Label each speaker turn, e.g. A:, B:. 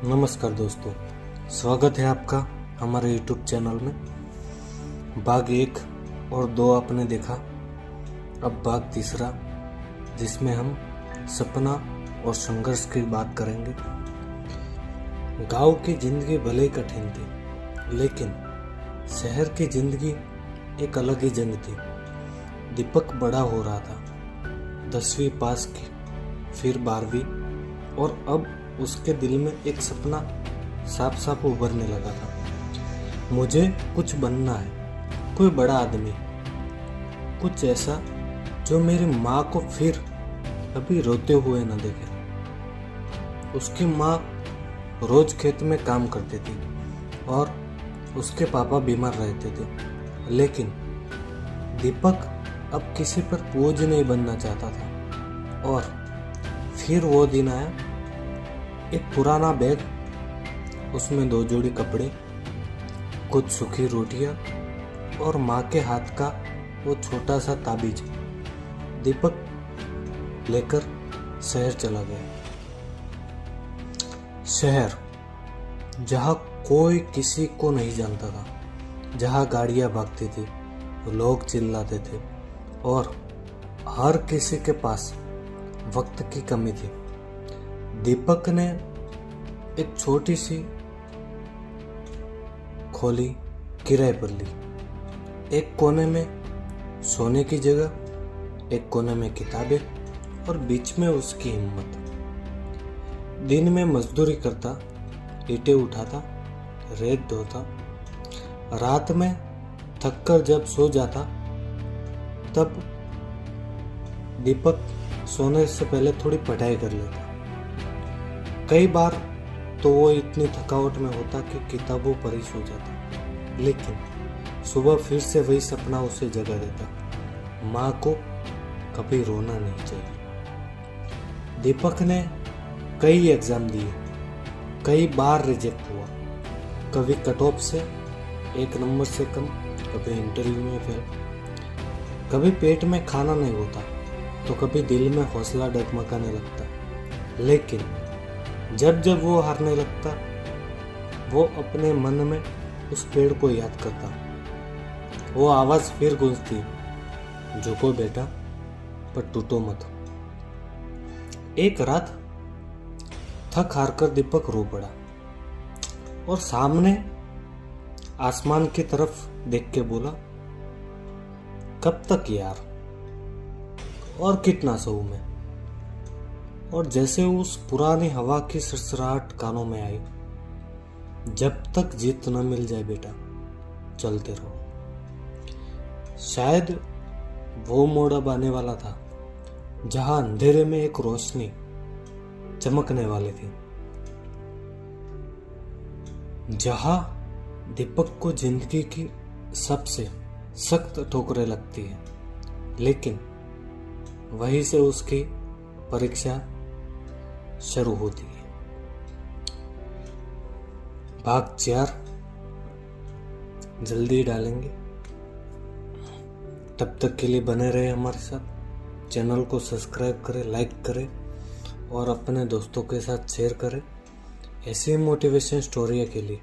A: नमस्कार दोस्तों, स्वागत है आपका हमारे YouTube चैनल में। भाग 1 और 2 आपने देखा, अब भाग 3 जिसमें हम सपना और संघर्ष की बात करेंगे। गांव की जिंदगी भले ही कठिन थी, लेकिन शहर की जिंदगी एक अलग ही जंग थी। दीपक बड़ा हो रहा था, 10वीं पास की, फिर 12वीं, और अब उसके दिल में एक सपना साफ साफ उभरने लगा था। मुझे कुछ बनना है, कोई बड़ा आदमी, कुछ ऐसा जो मेरी माँ को फिर कभी रोते हुए न देखे। उसकी माँ रोज खेत में काम करती थी और उसके पापा बीमार रहते थे, लेकिन दीपक अब किसी पर बोझ नहीं बनना चाहता था। और फिर वो दिन आया, एक पुराना बैग, उसमें 2 जोड़ी कपड़े, कुछ सूखी रोटियां और माँ के हाथ का वो छोटा सा ताबीज। दीपक लेकर शहर चला गया। शहर जहाँ कोई किसी को नहीं जानता था, जहाँ गाड़ियाँ भागती थी, लोग चिल्लाते थे और हर किसी के पास वक्त की कमी थी। दीपक ने एक छोटी सी खोली किराए पर ली। एक कोने में सोने की जगह, एक कोने में किताबें और बीच में उसकी हिम्मत। दिन में मजदूरी करता, ईंटें उठाता, रेत ढोता। रात में थककर जब सो जाता, तब दीपक सोने से पहले थोड़ी पढ़ाई कर लेता। कई बार तो वो इतनी थकावट में होता कि किताबों पर ही सो जाता, लेकिन सुबह फिर से वही सपना उसे जगा देता, माँ को कभी रोना नहीं चाहिए। दीपक ने कई एग्जाम दिए, कई बार रिजेक्ट हुआ, कभी कट ऑफ से 1 नंबर से कम, कभी इंटरव्यू में फेल, कभी पेट में खाना नहीं होता तो कभी दिल में हौसला डगमगाने लगता। लेकिन जब जब वो हारने लगता, वो अपने मन में उस पेड़ को याद करता। वो आवाज फिर गूंजती, झुको बेटा पर टूटो मत। एक रात थक हार कर दीपक रो पड़ा और सामने आसमान की तरफ देख के बोला, कब तक यार, और कितना सहूं मैं। और जैसे उस पुरानी हवा की सरसराहट कानों में आई, जब तक जीत न मिल जाए बेटा, चलते रहो। शायद वो मोड़ अब आने वाला था जहां अंधेरे में एक रोशनी चमकने वाली थी, जहां दीपक को जिंदगी की सबसे सख्त ठोकरें लगती है, लेकिन वहीं से उसकी परीक्षा शुरू होती है। भाग 4 जल्दी डालेंगे। तब तक के लिए बने रहे हमारे साथ। चैनल को सब्सक्राइब करें, लाइक करें और अपने दोस्तों के साथ शेयर करें ऐसी मोटिवेशन स्टोरी के लिए।